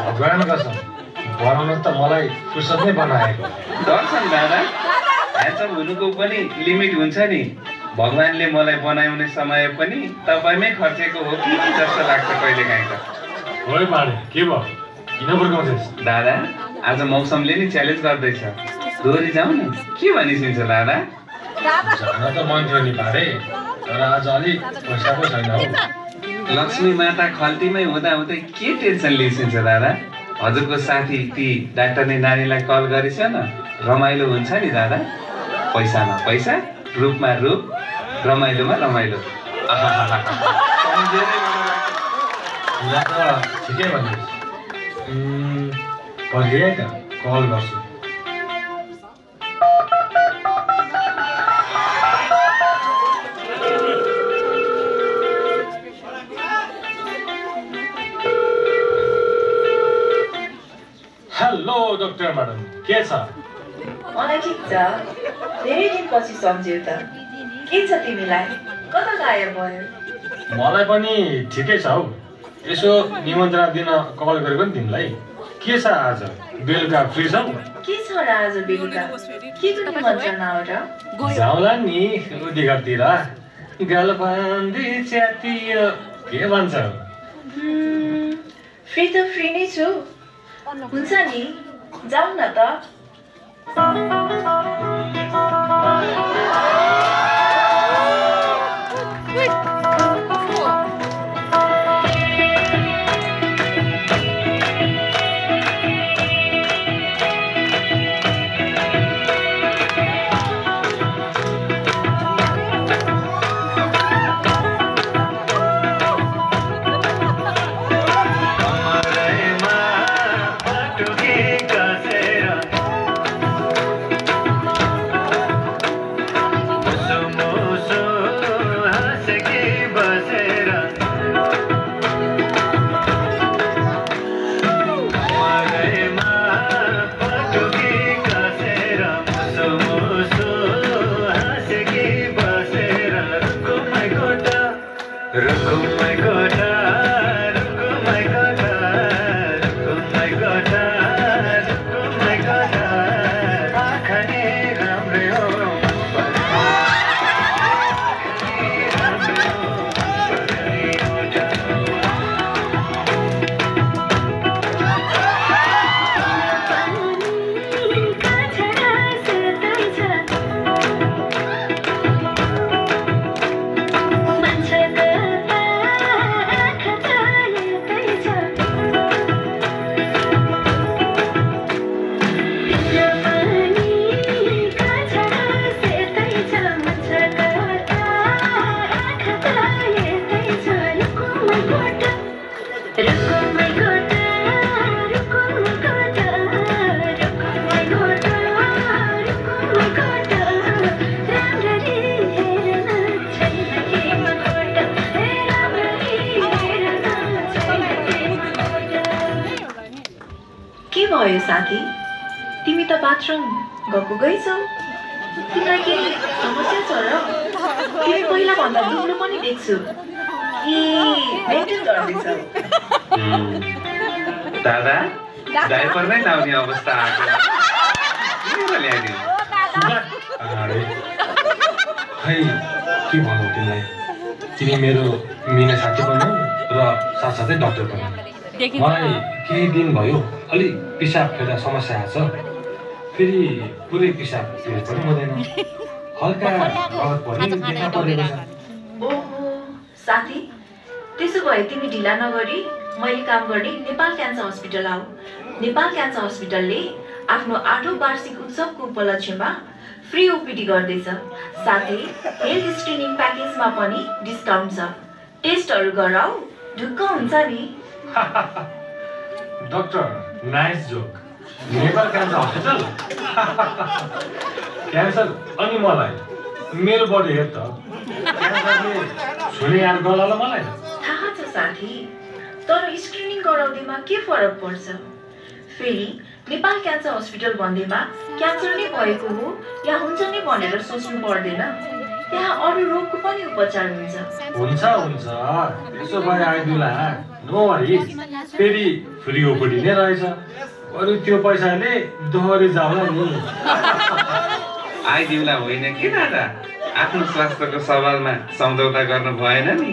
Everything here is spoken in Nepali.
भगवान् कसम बनाउनु त मलाई फुर्सद नै बनाएको दर्शन दादा ह्यान्डसम हुनुको पनि लिमिट हुन्छ नि भगवानले मलाई बनाउने समय पनि तपाईमै खर्चेको हो कि जस्तो लाग्छ कहिलेकाहीँ त ओइ बाडे के भयो किन फर्काउँछस् दादा आज मौसमले नि च्यालेन्ज गर्दैछ दोहोरी जाउँ न के भनिसिन्छ दादा जान त मन थियो नि बाडे तर आज अलि पैसाको छैन हौ लक्ष्मी माता खल्तीमै हुँदा हुँदै के टेन्सन लिइसिन्छ दादा हजुरको साथी ती डाक्टरले नानीलाई कल गरेछ न रमाइलो हुन्छ नि दादा पैसामा पैसा रूपमा रूप रमाइलोमा रमाइलो ठिकै भन्नुहोस् पछि है त कल गर्छु हेलो डाक्टर म्याडम के छ मलाई ठिक छ धेरै दिनपछि सम्झ्यौ त के छ तिमीलाई कता गायब भयो मलाई पनि ठिकै छ हौ यसो निमन्त्रणा दिन कल गरेको नि तिमीलाई के छ आज बेलुका फ्री छौ के छ र आज बेलुका के को निमन्त्रणा हो र जाउँला नि उदीघरतिर गलबन्दी च्यातियो के भन्छ फ्री त फ्री नै छु हुन्छ नि जाऊ न त भयो साथी तिमी त बाथरुम गएको गइछौ तिमीलाई के समस्या छ र तिमी पहिला भन्दा दुब्लो पनि देख्छु के मेन्टेन गर्दैछौ दादा डायपर नै लाउने अवस्था आएको के ल्याइदिनु खै के भन्नु तिमीलाई तिमी मेरो मिना साथी पनि र साथसाथै डाक्टर पनि मलाई केही दिन भयो अलि पिसाब फेर्दा समस्या आछ फेरि पुरै पिसाब फेरि पनि हुँदैन हल्का रगत पनि देखा परेको छ ओहो साथी त्यसो भए तिमी ढिला नगरी मैले काम गर्ने नेपाल क्यान्सर हस्पिटल आऊ नेपाल क्यान्सर हस्पिटलले आफ्नो 8औं वार्षिक उत्सवको उपलक्ष्यमा फ्री ओपीडी गर्दैछ साथै हेल्थ स्क्रिनिङ प्याकेजमा पनि डिस्काउन्ट छ टेस्टहरु गराऊ ढुक्क हुन्छ नि doctor nice joke Nepal cancer hospital cancer अनि मलाई मेरो बडी हेर त क्यान्सरले छुने यार गलाला मलाई थाहा छ साथी तर स्क्रिनिङ गराउँदैमा के फरक पर्छ फेरि नेपाल क्यान्सर हस्पिटल भन्दैमा क्यान्सर नै भएको हो या हुन्छ नै भनेर सोच्नु पर्दैन त्यहाँ अरू रोगको पनि उपचार हुन्छ। हुन्छ हुन्छ त्यसो भए आइदिउला नो वरिज फेरि फ्री ओपीडी नै रहेछ अरू त्यो पैसाले दोहोरी जाउला नि आइदिउँला होइन के दादा आफ्नो स्वास्थ्यको सवालमा सम्झौता गर्नु भएन नि